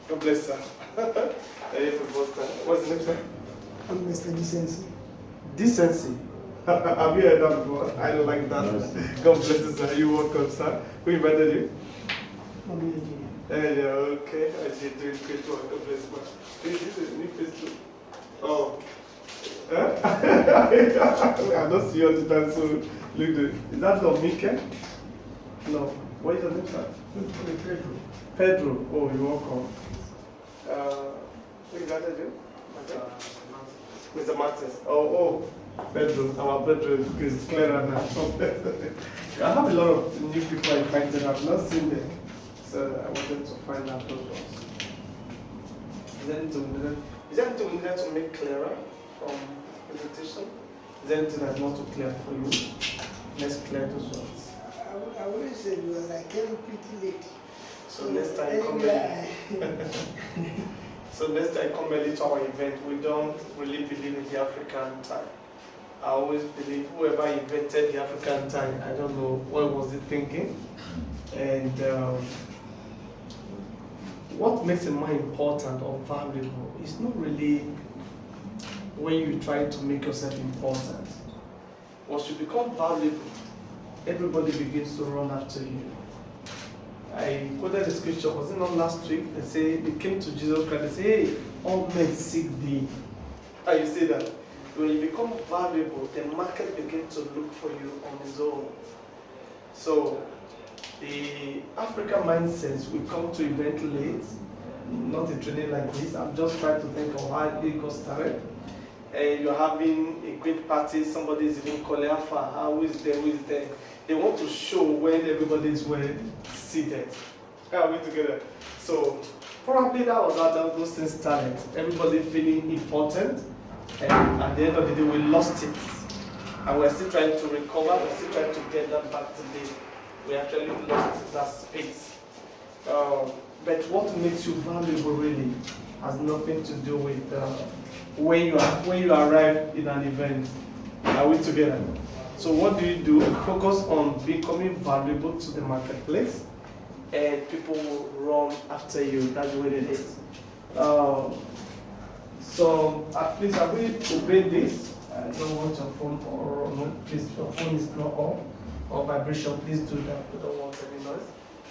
God bless sir. What's the name, sir? I'm Mr. Decency. Decency. Have you heard that before? I don't like that. God bless you, sir. You're welcome, sir. Who invited you? Mommy Eji. Yeah, okay. I see you doing great work. God bless you. This is new face too. Oh. Huh? I don't see you all the time, so look good. Is that not Mika? No. What is your name, sir? Pedro. Pedro. Oh, you're welcome. Who invited you? Mr. Martins. Oh, Pedro. Our Pedro is clearer now. I have a lot of new people I invited. I've not seen them. So I wanted to find out those ones. Is there anything we need to make clearer from presentation? Is there anything that's not too clear for you? Let's clear those ones. I always said it was like getting pretty late. So next time come early. So next time come early to our event. We don't really believe in the African time. I always believe whoever invented the African time, I don't know what was he thinking. And what makes it more important or valuable is not really when you try to make yourself important. Once you become valuable, everybody begins to run after you. I quoted the scripture, was it not last week? They say, they came to Jesus Christ, they say, hey, all men seek thee. How you say that? When you become valuable, the market begins to look for you on its own. So, the African mindset, we come to event late, not a training like this. I'm just trying to think of how it got started. And you're having a great party, somebody is even calling Alpha, who is there, who is there. They want to show when everybody is well seated. Are we together? So probably that was how those things started. Everybody feeling important, and at the end of the day, we lost it. And we're still trying to recover, we're still trying to get that back today. We actually lost that space. But what makes you valuable really has nothing to do with when you arrive in an event. Are we together? So what do? Focus on becoming valuable to the marketplace, and people will run after you. That's what it is. So please, have we obeyed this? I don't want your phone or no, please, your phone is not off or vibration. Please do that. We don't want any noise.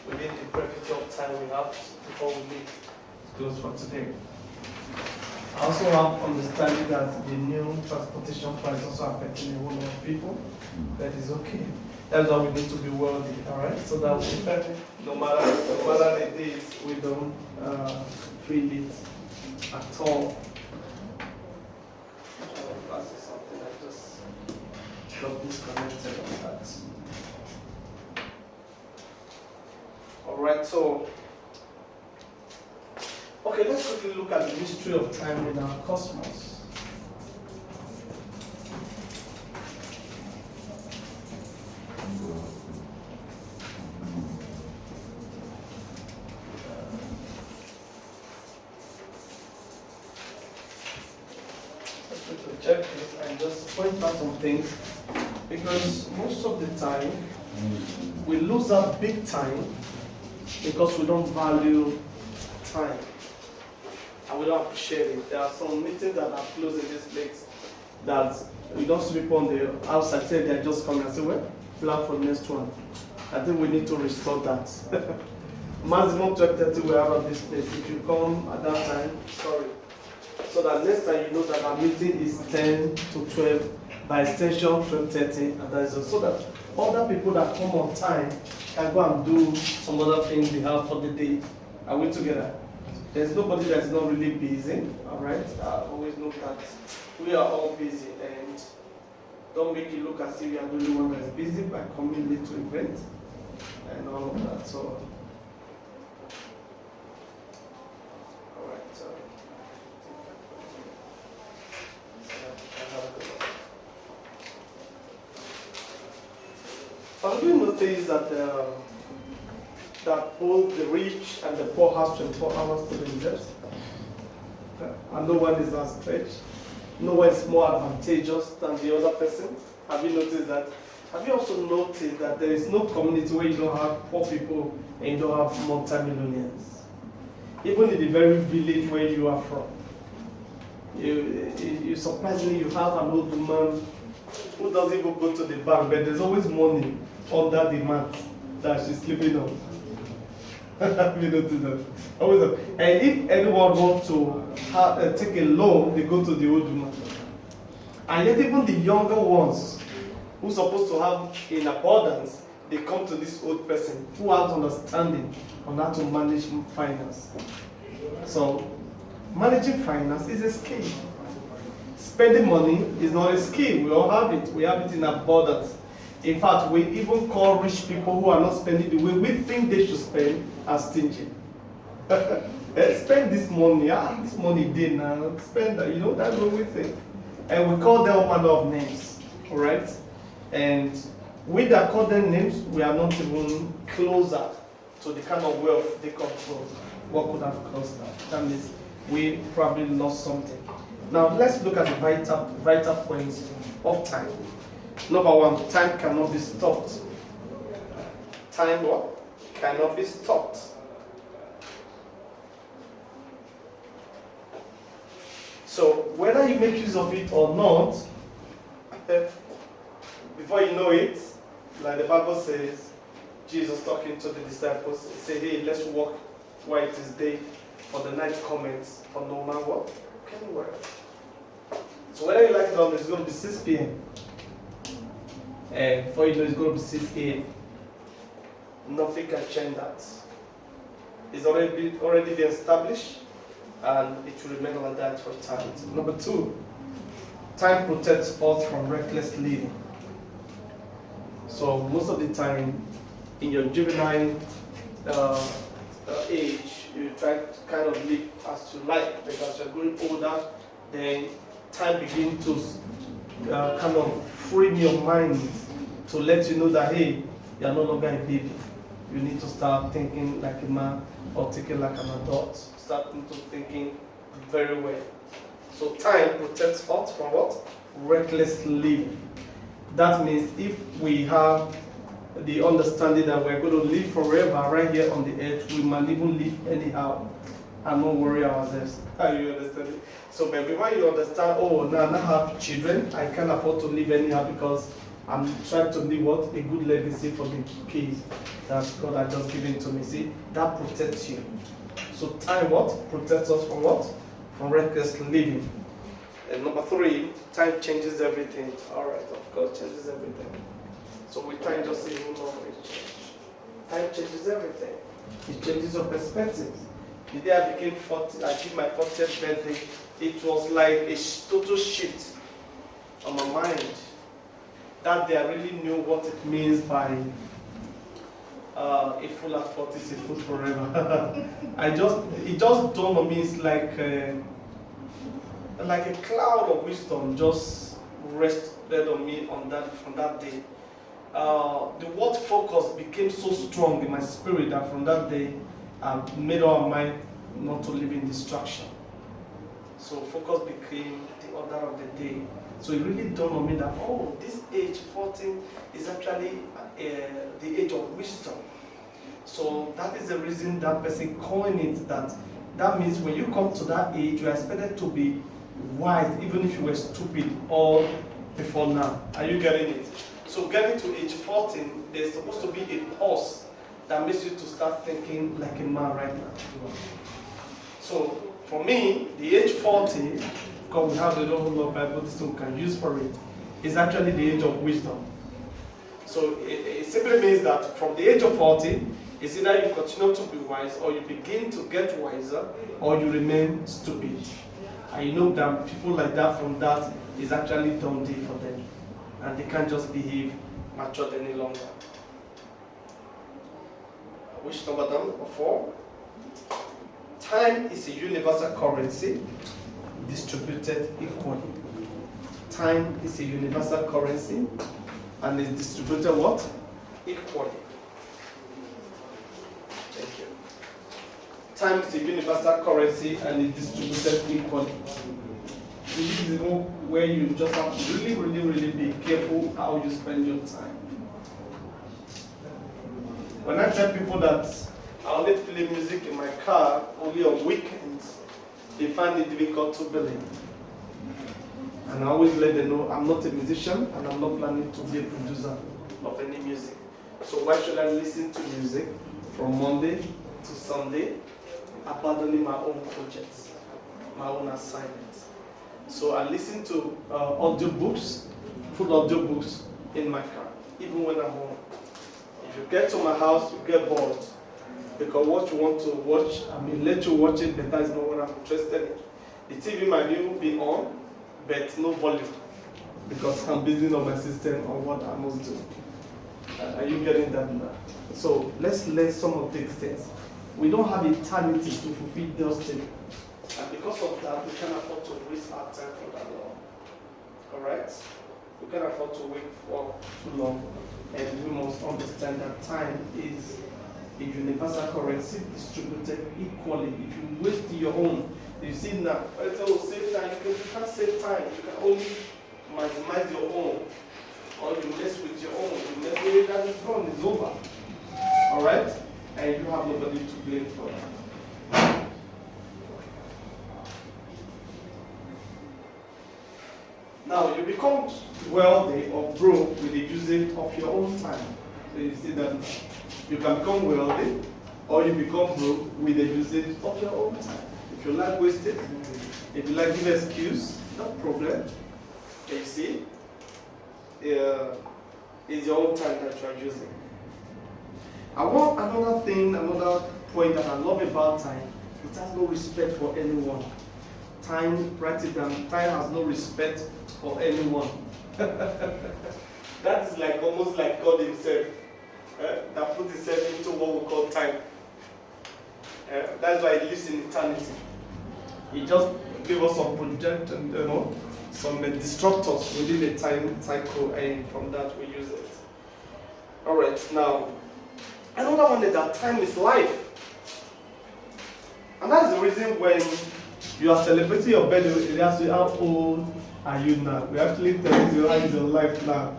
Within the brevity of time we have before we leave, it's closed for today. I also have understanding that the new transportation price also affecting a whole lot of people. That is okay. That's why we need to be wealthy, all right? So that we, no matter the days, we don't feel it at all. That's something I just got disconnected on that. All right, so. Okay, let's quickly look at the history of time in our cosmos. Let's quickly check this and just point out some things, because most of the time we lose out big time because we don't value time. And we don't appreciate it. There are some meetings that are closed in this place that we don't sleep on the outside, say they're just coming and say, well, plan for the next one. I think we need to restore that. Maximum 12:30 we have at this place. If you come at that time, sorry. So that next time you know that our meeting is 10 to 12, by extension 12:30, and that is so that other people that come on time can go and do some other things they have for the day. Are we together? There's nobody that's not really busy, all right? I always know that we are all busy, and don't make it look as if you are the only one that's busy by coming late to event and all of that. So, all right. Have you noticed that that both the rich and the poor have 24 hours to themselves? And no one is as stretched. No one is more advantageous than the other person. Have you noticed that? Have you also noticed that there is no community where you don't have poor people and you don't have multi-millionaires? even in the very village where you are from. You surprisingly, you have an old woman who doesn't even go to the bank, but there's always money under the mat that she's sleeping on. Have you noticed that? Always. And if anyone wants to take a loan, they go to the old woman. And yet even the younger ones who's supposed to have in abundance, they come to this old person who has understanding on how to manage finance. So managing finance is a skill. Spending money is not a skill. We all have it. We have it in abundance. In fact, we even call rich people who are not spending the way we think they should spend as stingy. Spend this money. This money did now. Spend that. That's what we think. And we call them all manner of names. All right? And we that call them names, we are not even closer to the kind of wealth they control. What could have caused that? That means we probably lost something. Now let's look at the vital points of time. Number one, time cannot be stopped. Time what? Cannot be stopped. So whether you make use of it or not, before you know it, like the Bible says, Jesus talking to the disciples, he said, hey, let's walk while it is day, for the night comments, for no man what? Can work. So whether you like it or not, it's going to be 6 p.m. And before you know, it's going to be 6 a.m. Nothing can change that. It's already been established, and it will remain like that for time. Number two, time protects us from reckless living. So most of the time, in your juvenile age, you try to kind of live as you like, because you're growing older, then time begins to kind of free your mind to let you know that, hey, you're no longer a baby. You need to start thinking like a man or thinking like an adult. Start thinking very well. So time protects us from what? Reckless living. That means if we have the understanding that we're going to live forever right here on the earth, we might even live anyhow and not worry ourselves. Are you understanding? So maybe when you understand, oh, now I have children, I can't afford to live anyhow because I'm trying to leave what? A good legacy for the kids that God has just given to me. See, that protects you. So time what? Protects us from what? From reckless living. And number three, time changes everything. All right, of course, changes everything. So with time, just even more change. Time changes everything. It changes your perspective. The day I became 40, I did my 40th birthday, it was like a total shift on my mind. That day I really knew what it means by a fool at 40 is a fool forever. It just dawned on me. It's like a cloud of wisdom just rested on me from that day. The word focus became so strong in my spirit that from that day I made up my mind not to live in distraction. So focus became the order of the day. So it really dawned on me that, oh, this age 14 is actually the age of wisdom. So that is the reason that person coined it. That means when you come to that age, you are expected to be wise, even if you were stupid all before now. Are you getting it? So getting to age 14, there's supposed to be a pause that makes you to start thinking like a man right now. So for me, the age 40, because we have the whole lot of Bible this one can use for it, is actually the age of wisdom. So it simply means that from the age of 40, it's either you continue to be wise, or you begin to get wiser, or you remain stupid. And you know that people like that from that is actually done deal for them. And they can't just behave matured any longer. Which number down? Number 4. Time is a universal currency distributed equally. Time is a universal currency and is distributed what? Equally. Thank you. Time is a universal currency and is distributed equally. This is where you just have to really, really, really be careful how you spend your time. When I tell people that I only play music in my car only on weekends. They find it difficult to believe. And I always let them know I'm not a musician and I'm not planning to be a producer of any music. So why should I listen to music from Monday to Sunday, abandoning my own projects, my own assignments? So I listen to audiobooks, full audiobooks in my car, even when I'm home. If you get to my house, you get bored. Because what you want to watch, I mean, let you watch it, but that is not what I'm interested in. The TV might be on, but no volume. Because I'm busy on my system on what I must do. Are you getting that now? So let's learn some of these things. We don't have eternity to fulfill those things. And because of that, we can afford to waste our time for that long. Alright? We can afford to wait for too long. And we must understand that time is a universal currency distributed equally. If you waste your own, you see now, save time, you can't save time. You can only maximize your own. Or you mess with your own. You mess with it, that is gone, it's over. Alright? And you have nobody to blame for that. Now, you become wealthy or broke with the usage of your own time. So you see that you can become wealthy or you become broke with the usage of your own time. If you like wasted, if you like give excuse, no problem. Can you see? It's your own time that you are using. I want another thing, another point that I love about time. It has no respect for anyone. Time, write it down. Time has no respect for anyone. That is like almost like God Himself that put Himself into what we call time. That's why He lives in eternity. He just gave us some project and some disruptors within the time cycle, and from that we use it. All right, now another one is that time is life, and that's the reason when you are celebrating your birthday, they ask you how old are you now. We actually tell you how is your life now.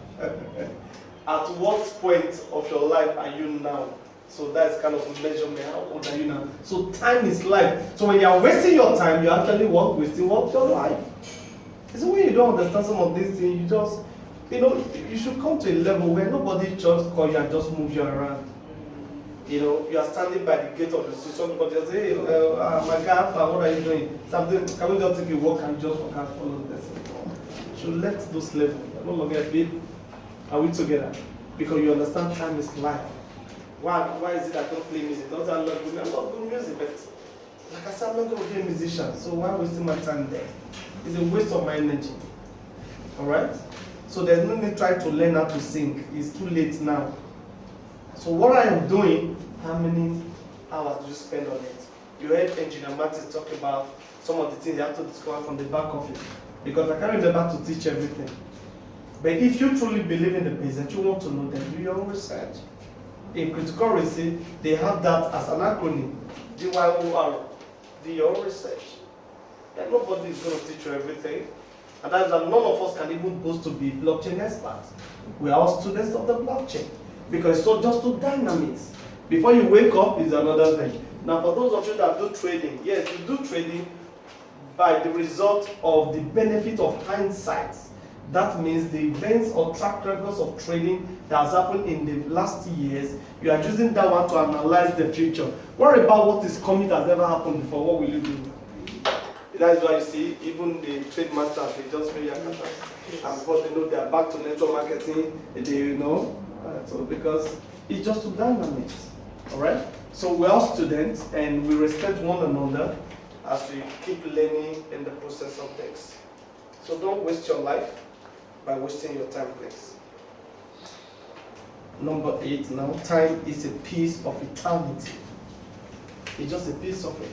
At what point of your life are you now? So that's kind of a measurement. How old are you now? So time is life. So when you are wasting your time, you actually wasting your life. It's when you don't understand some of these things, you just, you should come to a level where nobody just call you and just move you around. You are standing by the gate of the institution, somebody just say, hey, my guy, what are you doing? Something, can we just take a walk and just walk and follow this? You should let those levels. No longer, babe, are we together? Because you understand time is life. Why is it I don't play music? Don't I love good? I love good music, but like I said, I'm not going to be a musician. So why wasting my time there? It's a waste of my energy. Alright? So there's no need to try to learn how to sing. It's too late now. So what I am doing, how many hours do you spend on it? You heard Engineer Martin talk about some of the things you have to discover from the back of it. Because I can't remember to teach everything. But if you truly believe in the business, you want to know, then do your own research. In critical research, they have that as an acronym, DYOR, do your own research. And nobody is going to teach you everything. And that's why none of us can even boast to be blockchain experts. We are all students of the blockchain. Because it's just too dynamic. Before you wake up is another thing. Now for those of you that do trading, yes, you do trading by the result of the benefit of hindsight. That means the events or track records of trading that has happened in the last years, you are using that one to analyze the future. Worry about what is coming that has never happened before. What will you do? That's why you see, even the trade masters, they just pay Yakata. And because they are back to network marketing, so because it's just too dynamic. Alright? So we're all students and we respect one another as we keep learning in the process of things. So don't waste your life by wasting your time, please. Number 8 now, time is a piece of eternity. It's just a piece of it.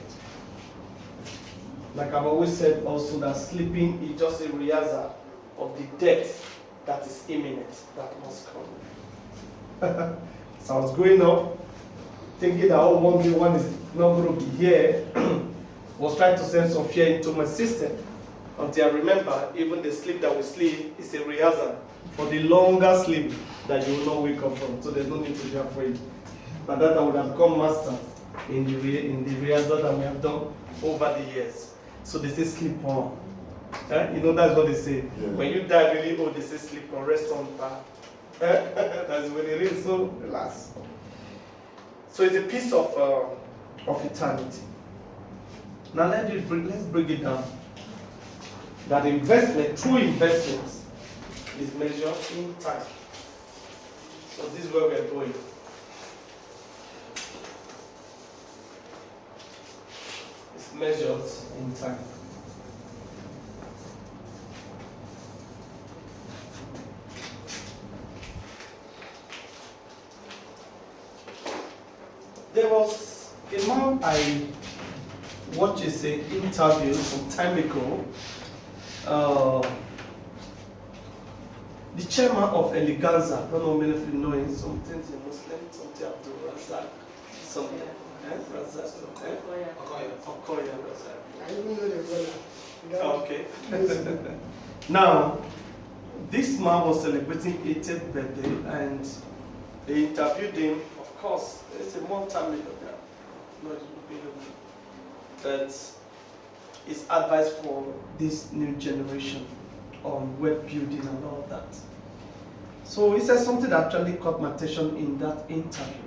Like I've always said also that sleeping is just a rehearsal of the death that is imminent, that must come. So I was growing up thinking that one day one is not going to be here, was trying to send some fear into my system. Until I remember, even the sleep that we sleep is a rehearsal for the longer sleep that you will not wake up from. So there's no need to be afraid. But that I would have become master in the rehearsal that we have done over the years. So they say sleep on. You know, that's what they say. Yeah. When you die really old, they say sleep on, rest on back. That's when it is, so relax. So it's a piece of eternity. Now let's break it down. That investment, true investments, is measured in time. So this is where we are going. It's measured in time. There was a man I watched an interview some time ago. The chairman of Eleganza, I don't know many of you know him, something's a Muslim, something Abdul Razak, something. Razak, Okoya Razak. I don't know the brother. Okay. Now, this man was celebrating 80th birthday and they interviewed him. Of course, it's a multi-millionaire, not a billionaire. That is advice for this new generation on web building and all that. So he said something that actually caught my attention in that interview.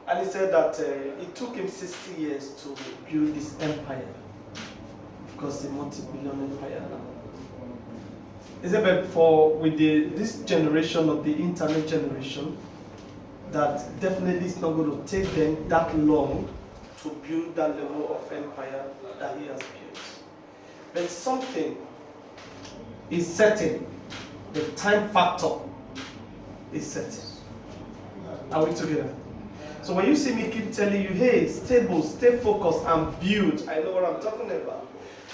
And he said that it took him 60 years to build this empire. Of course, a multi-billion empire now. He said, but this generation of the internet generation, that definitely is not going to take them that long to build that level of empire that he has built. But something is certain. The time factor is certain. Are we together? So when you see me keep telling you, hey, stable, stay focused and build, I know what I'm talking about.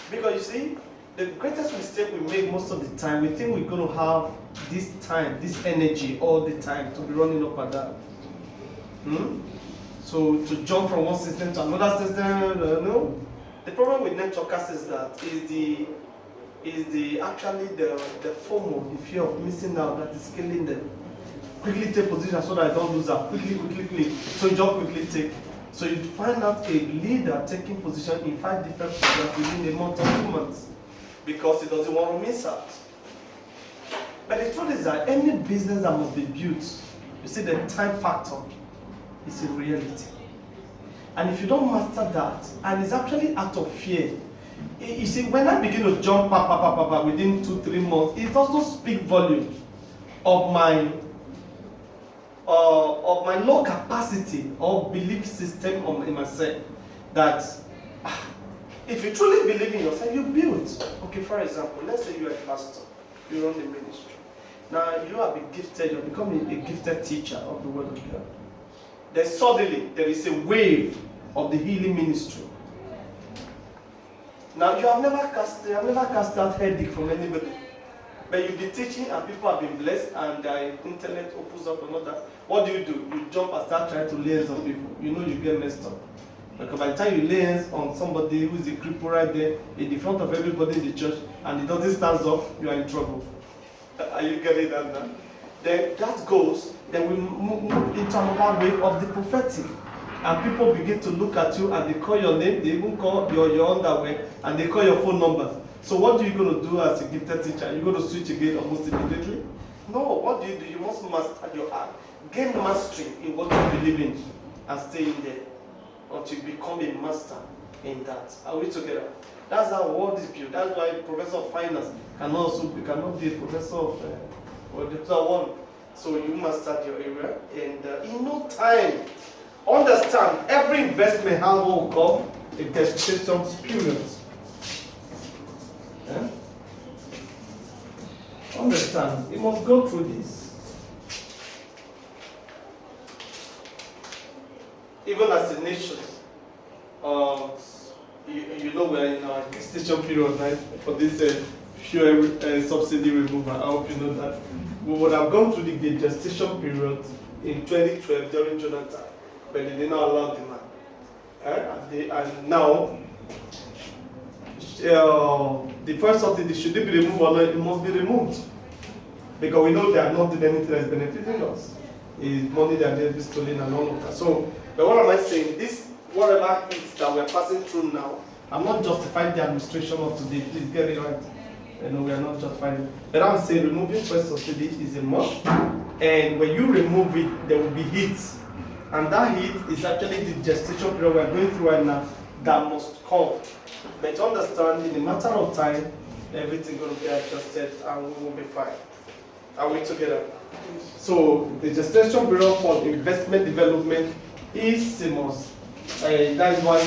Because you see, the greatest mistake we make most of the time, we think we're going to have this time, this energy all the time to be running up and down. So to jump from one system to another system, no. The problem with networkers is that actually the FOMO, the fear of missing out, that is killing them. Quickly take position so that I don't lose out. Quickly. So you just quickly take. So you find out a leader taking position in 5 different positions within a month or 2 months because he doesn't want to miss out. But the truth is that any business that must be built, you see the time factor is a reality. And if you don't master that, and it's actually out of fear. You see, when I begin to jump within 2-3 months, it also speaks volume of my low capacity or belief system in myself. That if you truly believe in yourself, you build. Okay, for example, let's say you are a pastor, you run the ministry. Now you have been gifted, you're becoming a gifted teacher of the word of God. Then suddenly there is a wave of the healing ministry. Now you have never cast out headache from anybody. But you've been teaching and people have been blessed and their intellect opens up and all that. What do? You jump and start trying to lay hands on people. You know you get messed up. Because by the time you lay hands on somebody who is a cripple right there in the front of everybody in the church and he doesn't stand up, you are in trouble. Are you getting that now? Then that goes, then we move into another wave of the prophetic. And people begin to look at you and they call your name, they even call your underwear, and they call your phone numbers. So what are you going to do as a gifted teacher? You're going to switch again almost immediately? No, what do? You must master your art. Gain mastery in what you believe in and stay in there until you become a master in that. Are we together? That's how world is built. That's why a professor of finance cannot be a professor of one. So you mastered your area and in no time. Understand, every investment has what we call a gestation period. Yeah? Understand, you must go through this. Even as a nation, you know we're in our gestation period, right? For this fuel subsidy removal. I hope you know that. We would have gone through the gestation period in 2012 during Jonathan. But they did not allow the man. And now, the first something, should it be removed or not? It must be removed. Because we know they are not doing anything that is benefiting us. It's money that they are stealing and all of that. So But what am I saying? This, whatever hits that we're passing through now, I'm not justifying the administration of today. Please get it right. We are not justifying it. But I'm saying removing fuel subsidy is a must. And when you remove it, there will be heat. And that heat is actually the gestation period we're going through right now that must come. But to understand, in a matter of time, everything going to be adjusted and we will be fine. Are we together? So the gestation period for investment development is a must. That is why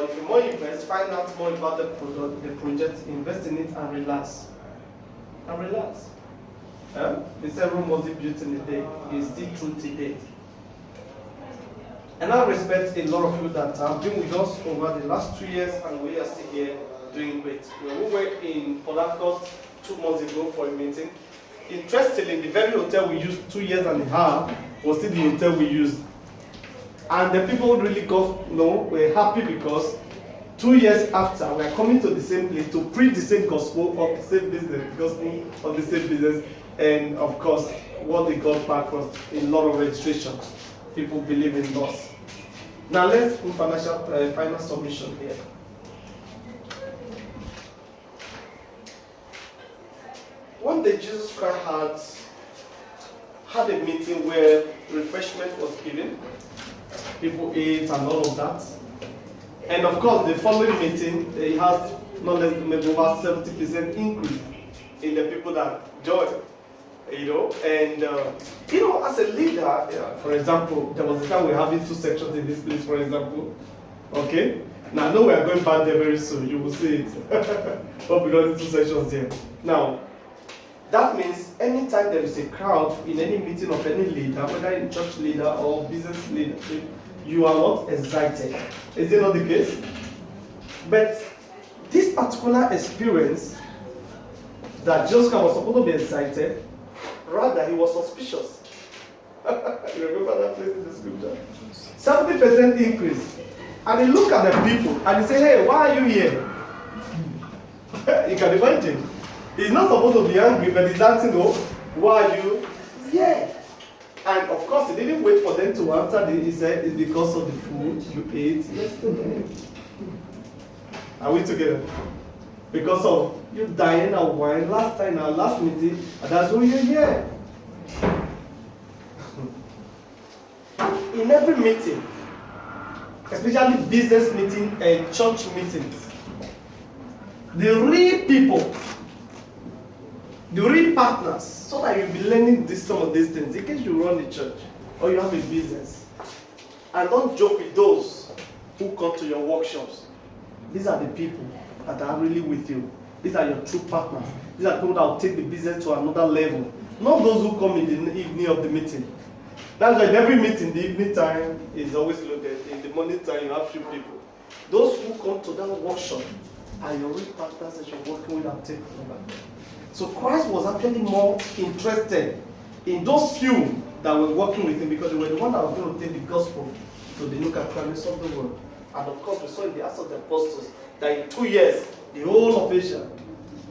if you more invest, find out more about the product, the project, invest in it and relax. And relax. The several must be built in a day is still true today. And I respect a lot of you that have been with us over the last 2 years and we are still here doing great. When we were in Port Harcourt 2 months ago for a meeting, interestingly, the very hotel we used 2 years and a half was still the hotel we used. And the people really were happy because 2 years after, we are coming to the same place to preach the same gospel of the same business, gospel of the same business. And of course, what they got back was a lot of registration. People believe in us. Now let's do final submission here. One day Jesus Christ had a meeting where refreshment was given. People ate and all of that. And of course, the following meeting, he has not less than maybe over 70% increase in the people that joined. And as a leader, for example, there was a time we were having 2 sections in this place, for example. Okay? Now I know we are going back there very soon, you will see it. But we don't need 2 sections here. Now, that means anytime there is a crowd in any meeting of any leader, whether in church leader or business leadership, you are not excited. Is it not the case? But this particular experience that Joseph was supposed to be excited, rather he was suspicious. You remember that place in the scripture? 70% increase. And he looked at the people and he said, hey, why are you here? You can imagine. He's not supposed to be angry, but he's asking, why are you here? And of course, he didn't wait for them to answer. He said, it's because of the food you ate yesterday. Are we together? Because of you dying and wine last time, our last meeting, and that's why you're here. In every meeting, especially business meeting and church meetings, the real people, the real partners, so that you'll be learning some of these things in case you run a church or you have a business. And don't joke with those who come to your workshops. These are the people that are really with you. These are your true partners. These are people that will take the business to another level. Not those who come in the evening of the meeting. That's why in every meeting, the evening time is always loaded. In the morning time, you have few people. Those who come to that workshop are your real partners that you're working with and taking over. So Christ was actually more interested in those few that were working with him because they were the ones that were going to take the gospel to the nook and crannies of the world. And of course, we saw in the Acts of the Apostles that in 2 years, the whole of Asia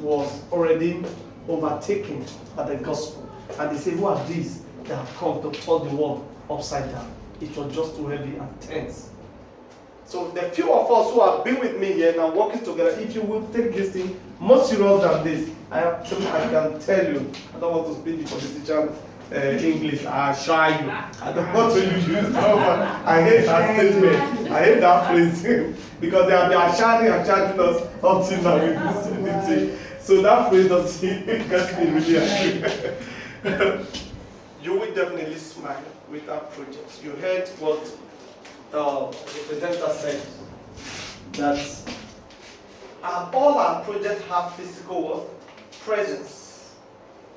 was already overtaken by the gospel. And they say, who are these that have come to turn the world upside down? It was just too heavy and tense. So the few of us who have been with me here now working together, if you will take this thing more serious than this, I can tell you, I don't want to speak the politician English, I assure you. I don't want to use that one. I hate that statement. I hate that phrase because they have been assuring and charging us up till now with this unity. So that phrase doesn't get me really angry. You will definitely smile with that project. You heard what the presenter said, that all our projects have physical presence.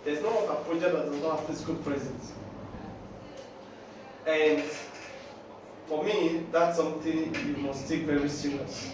There's no other project that does not have physical presence. And for me, that's something you must take very serious.